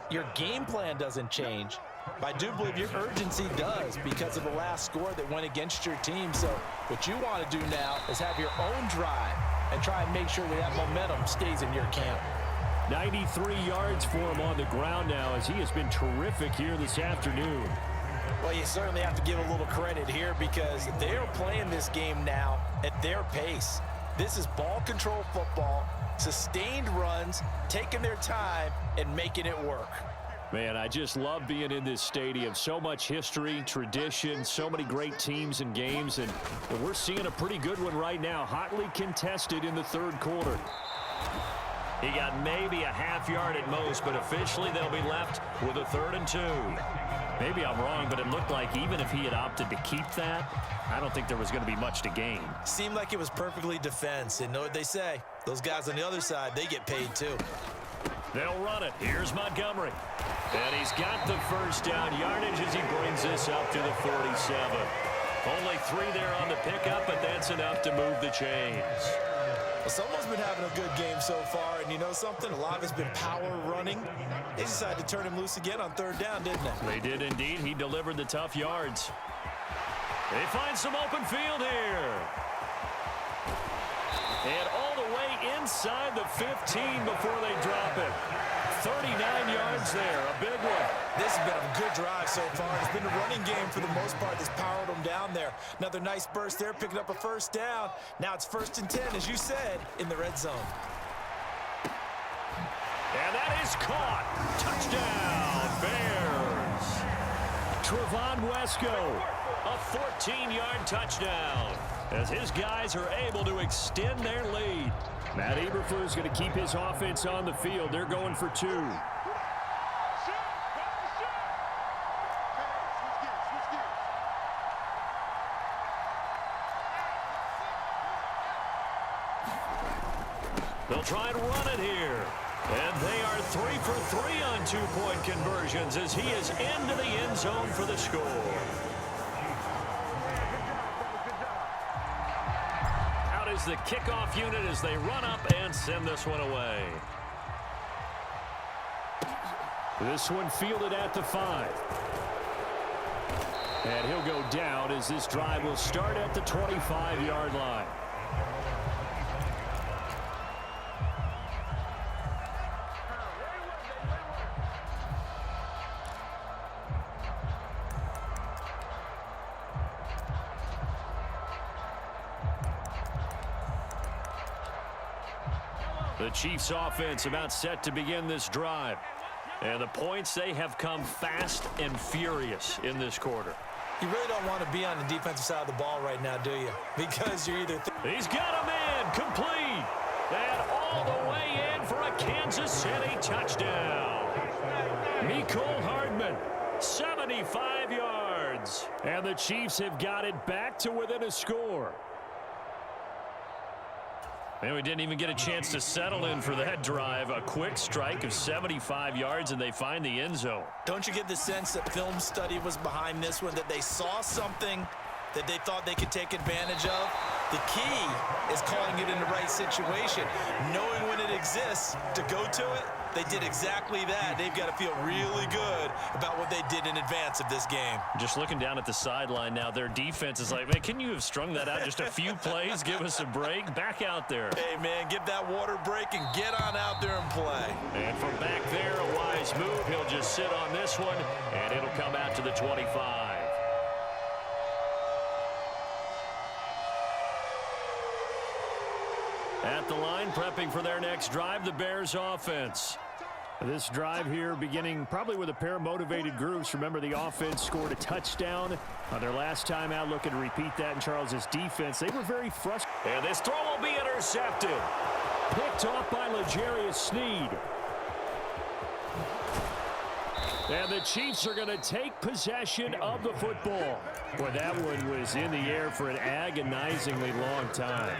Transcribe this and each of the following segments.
your game plan doesn't change. But I do believe your urgency does because of the last score that went against your team. So what you want to do now is have your own drive and try and make sure that momentum stays in your camp. 93 yards for him on the ground now as he has been terrific here this afternoon. Well, you certainly have to give a little credit here because they're playing this game now at their pace. This is ball control football, sustained runs, taking their time, and making it work. Man, I just love being in this stadium. So much history, tradition, so many great teams and games, and we're seeing a pretty good one right now, hotly contested in the third quarter. He got maybe a half yard at most, but officially they'll be left with a 3rd and 2. Maybe I'm wrong, but it looked like even if he had opted to keep that, I don't think there was going to be much to gain. Seemed like it was perfectly defense, and know what they say. Those guys on the other side, they get paid too. They'll run it. Here's Montgomery. And he's got the first down yardage as he brings this up to the 47. Only 3 there on the pickup, but that's enough to move the chains. Well, someone's been having a good game so far, and you know something? A lot of it's been power running. They decided to turn him loose again on 3rd down, didn't they? They did indeed. He delivered the tough yards. They find some open field here. And all the way inside the 15 before they drop it. 39 yards there, a big one. This has been a good drive so far. It's been a running game for the most part that's powered them down there. Another nice burst there, picking up a 1st down. Now it's 1st and 10, as you said, in the red zone. And that is caught. Touchdown, Bears. Trevon Wesco, a 14-yard touchdown, as his guys are able to extend their lead. Matt Eberflus is going to keep his offense on the field. They're going for 2. They'll try and run it here. And they are 3 for 3 on 2-point conversions as he is into the end zone for the score. Out is the kickoff unit as they run up and send this one away. This one fielded at the 5. And he'll go down as this drive will start at the 25-yard line. The Chiefs offense about set to begin this drive. And the points, they have come fast and furious in this quarter. You really don't want to be on the defensive side of the ball right now, do you? Because you're either... He's got him in, complete. And all the way in for a Kansas City touchdown. Mecole Hardman, 75 yards. And the Chiefs have got it back to within a score. And we didn't even get a chance to settle in for that drive. A quick strike of 75 yards, and they find the end zone. Don't you get the sense that film study was behind this one, that they saw something that they thought they could take advantage of? The key is calling it in the right situation, knowing when it exists to go to it. They did exactly that. They've got to feel really good about what they did in advance of this game. Just looking down at the sideline now, their defense is like, man, can you have strung that out just a few plays? Give us a break. Back out there. Hey, man, get that water break and get on out there and play. And from back there, a wise move. He'll just sit on this one, and it'll come out to the 25. At the line, prepping for their next drive, the Bears offense. This drive here beginning probably with a pair of motivated groups. Remember, the offense scored a touchdown on their last time out, looking to repeat that in Charles' defense. They were very frustrated. And this throw will be intercepted. Picked off by L'Jarius Sneed. And the Chiefs are going to take possession of the football. Boy, that one was in the air for an agonizingly long time.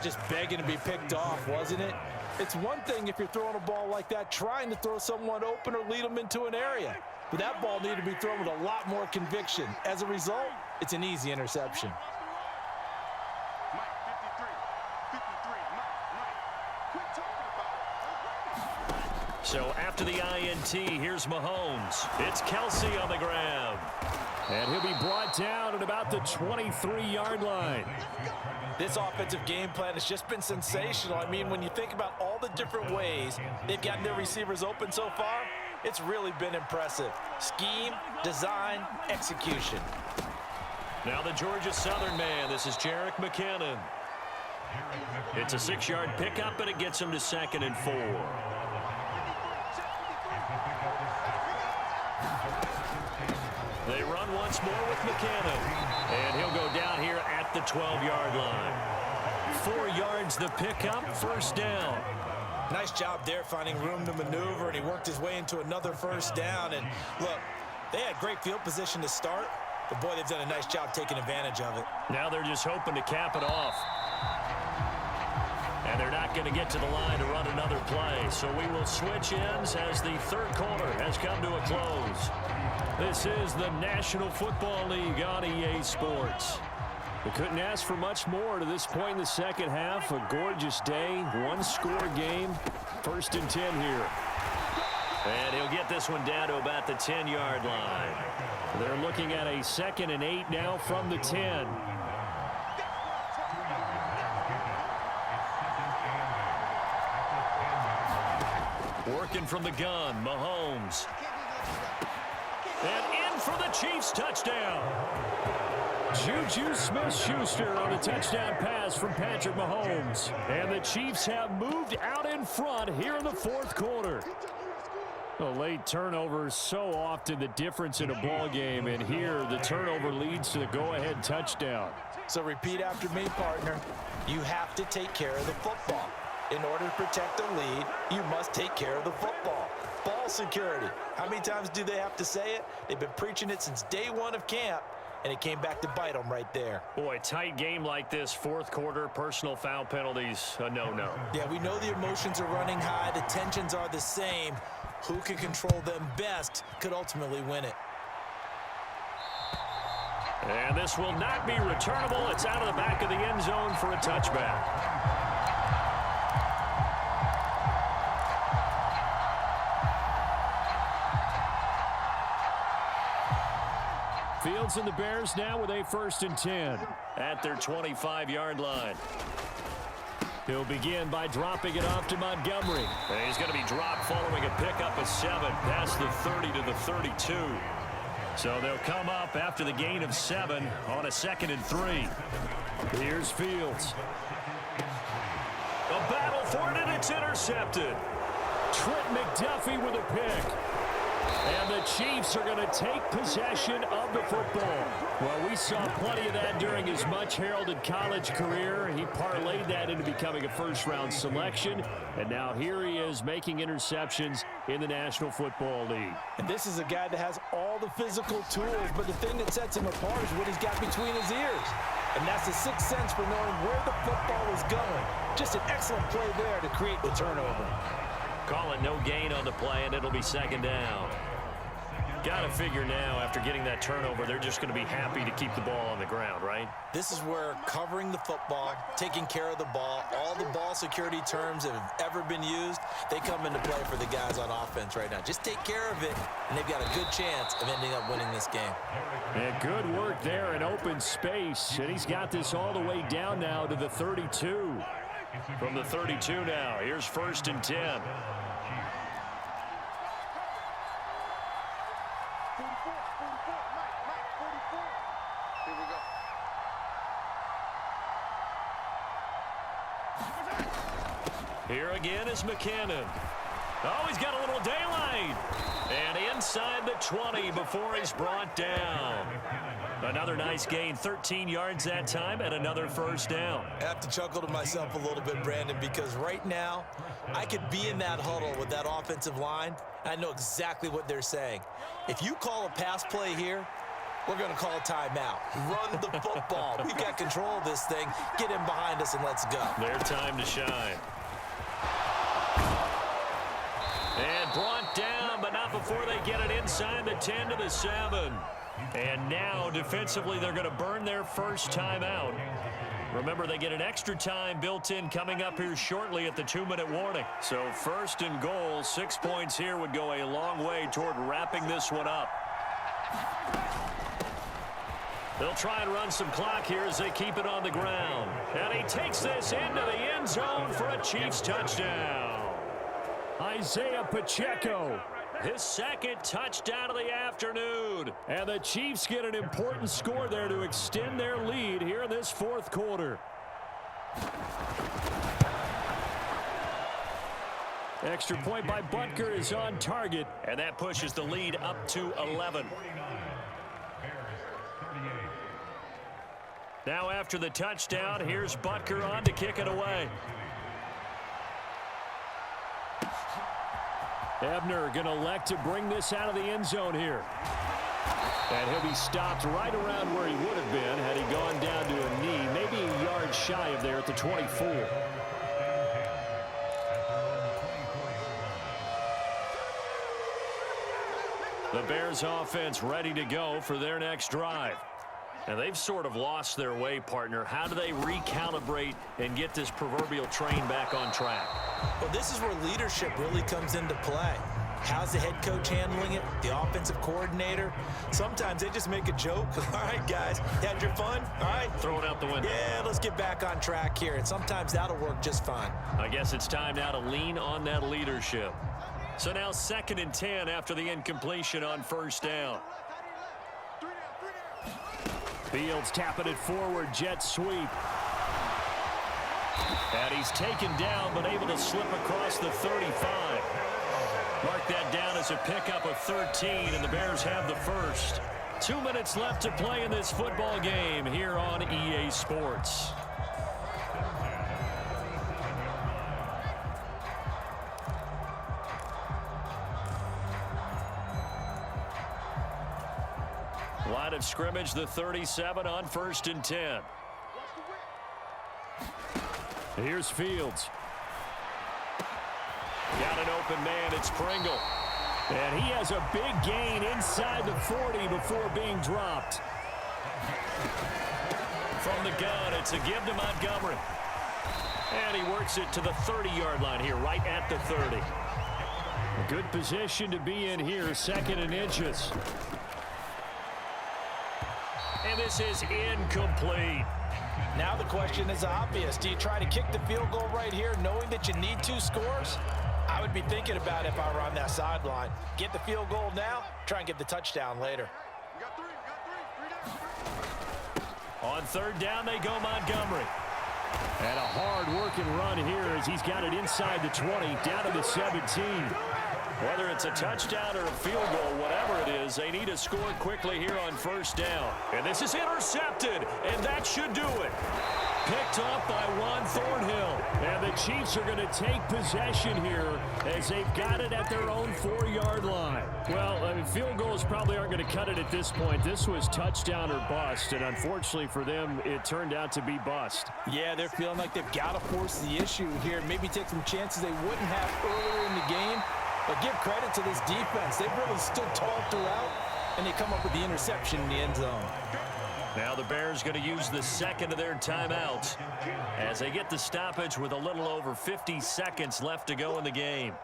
Just begging to be picked off, wasn't it? It's one thing if you're throwing a ball like that, trying to throw someone open or lead them into an area. But that ball needed to be thrown with a lot more conviction. As a result, it's an easy interception. So after the INT, here's Mahomes. It's Kelsey on the grab. And he'll be brought down at about the 23-yard line. This offensive game plan has just been sensational. I mean, when you think about all the different ways they've gotten their receivers open so far, it's really been impressive. Scheme, design, execution. Now the Georgia Southern man. This is Jerick McKinnon. It's a 6-yard pickup, and it gets him to 2nd and 4. They run once more with McKinnon. And he'll go down here at the 12-yard line. 4 yards the pickup, 1st down. Nice job there finding room to maneuver, and he worked his way into another 1st down. And look, they had great field position to start, but boy, they've done a nice job taking advantage of it. Now they're just hoping to cap it off. And they're not going to get to the line to run another play. So we will switch ends as the 3rd quarter has come to a close. This is the National Football League on EA Sports. We couldn't ask for much more to this point in the 2nd half. A gorgeous day, 1-score game. 1st and 10 here. And he'll get this one down to about the 10-yard line. They're looking at a 2nd and 8 now from the 10. Working from the gun, Mahomes. And in for the Chiefs touchdown. Juju Smith-Schuster on a touchdown pass from Patrick Mahomes. And the Chiefs have moved out in front here in the 4th quarter. A late turnover is so often the difference in a ball game, and here the turnover leads to the go-ahead touchdown. So repeat after me, partner. You have to take care of the football. In order to protect the lead, you must take care of the football. Ball security. How many times do they have to say it? They've been preaching it since day 1 of camp, and it came back to bite them right there. Boy, tight game like this, 4th quarter, personal foul penalties, a no-no. Yeah, we know the emotions are running high. The tensions are the same. Who can control them best could ultimately win it. And this will not be returnable. It's out of the back of the end zone for a touchback. Fields and the Bears now with a 1st and 10 at their 25-yard line. He'll begin by dropping it off to Montgomery. And he's going to be dropped following a pickup of 7 past the 30 to the 32. So they'll come up after the gain of 7 on a 2nd and 3. Here's Fields. A battle for it, and it's intercepted. Trent McDuffie with a pick. And the Chiefs are going to take possession of the football. Well, we saw plenty of that during his much-heralded college career. He parlayed that into becoming a first-round selection. And now here he is making interceptions in the National Football League. And this is a guy that has all the physical tools, but the thing that sets him apart is what he's got between his ears. And that's the sixth sense for knowing where the football is going. Just an excellent play there to create the turnover. Call it no gain on the play, and it'll be 2nd down. Got to figure now, after getting that turnover, they're just going to be happy to keep the ball on the ground, right? This is where covering the football, taking care of the ball, all the ball security terms that have ever been used, they come into play for the guys on offense right now. Just take care of it, and they've got a good chance of ending up winning this game. And good work there in open space, and he's got this all the way down now to the 32. From the 32 now, here's 1st and 10. Here again is McKinnon. Oh, he's got a little daylight. And inside the 20 before he's brought down. Another nice gain, 13 yards that time, and another 1st down. I have to chuckle to myself a little bit, Brandon, because right now I could be in that huddle with that offensive line, and I know exactly what they're saying. If you call a pass play here, we're going to call a timeout. Run the football. We've got control of this thing. Get in behind us and let's go. Their time to shine. And brought down, but not before they get it inside the 10 to the 7. And now, defensively, they're going to burn their first timeout. Remember, they get an extra time built in coming up here shortly at the 2-minute warning. So 1st and goal, 6 points here would go a long way toward wrapping this one up. They'll try and run some clock here as they keep it on the ground. And he takes this into the end zone for a Chiefs touchdown. Isaiah Pacheco, his 2nd touchdown of the afternoon. And the Chiefs get an important score there to extend their lead here in this 4th quarter. Extra point by Butker is on target. And that pushes the lead up to 11. Now after the touchdown, here's Butker on to kick it away. Ebner going to elect to bring this out of the end zone here. And he'll be stopped right around where he would have been had he gone down to a knee, maybe a yard shy of there at the 24. The Bears offense ready to go for their next drive. And they've sort of lost their way, partner. How do they recalibrate and get this proverbial train back on track? Well, this is where leadership really comes into play. How's the head coach handling it? The offensive coordinator? Sometimes they just make a joke. All right, guys, had your fun? All right. Throw it out the window. Yeah, let's get back on track here. And sometimes that'll work just fine. I guess it's time now to lean on that leadership. So now 2nd and 10 after the incompletion on 1st down. Fields tapping it forward, jet sweep. And he's taken down, but able to slip across the 35. Mark that down as a pickup of 13, and the Bears have the 1st. 2 minutes left to play in this football game here on EA Sports. Line of scrimmage, the 37 on 1st and 10. Here's Fields. Got an open man, it's Pringle. And he has a big gain inside the 40 before being dropped. From the gun, it's a give to Montgomery. And he works it to the 30-yard line here, right at the 30. A good position to be in here, 2nd and inches. And this is incomplete. Now the question is obvious. Do you try to kick the field goal right here knowing that you need 2 scores? I would be thinking about it if I were on that sideline. Get the field goal now, try and get the touchdown later. On 3rd down, they go Montgomery. And a hard-working run here as he's got it inside the 20, down to the 17. Whether it's a touchdown or a field goal, whatever it is, they need to score quickly here on 1st down. And this is intercepted, and that should do it. Picked off by Juan Thornhill. And the Chiefs are going to take possession here as they've got it at their own 4-yard line. Well, I mean, field goals probably aren't going to cut it at this point. This was touchdown or bust, and unfortunately for them, it turned out to be bust. Yeah, they're feeling like they've got to force the issue here. Maybe take some chances they wouldn't have earlier in the game. But give credit to this defense. They've really stood tall throughout, and they come up with the interception in the end zone. Now the Bears going to use the 2nd of their timeouts as they get the stoppage with a little over 50 seconds left to go in the game.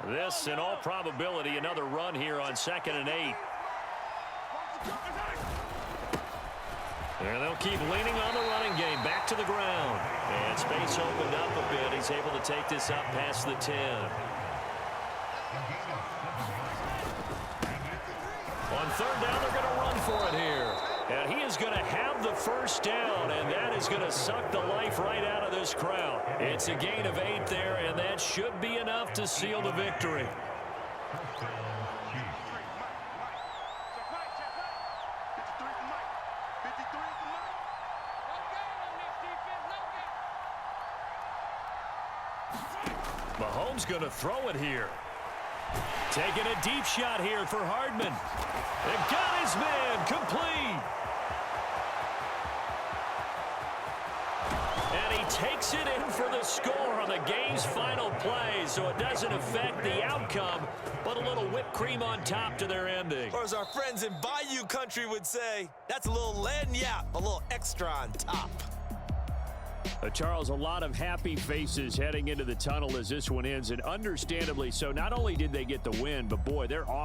This, in all probability, another run here on 2nd and 8. And they'll keep leaning on the running game. Back to the ground. And space opened up a bit. He's able to take this up past the 10. On 3rd down, they're going to run for it here. And he is going to have the 1st down, and that is going to suck the life right out of this crowd. It's a gain of 8 there, and that should be enough to seal the victory. Mahomes going to throw it here. Taking a deep shot here for Hardman. And got his man complete. And he takes it in for the score on the game's final play, so it doesn't affect the outcome, but a little whipped cream on top to their ending. Or as our friends in Bayou country would say, that's a little lagniappe, a little extra on top. Charles, a lot of happy faces heading into the tunnel as this one ends, and understandably so. Not only did they get the win, but boy, they're off.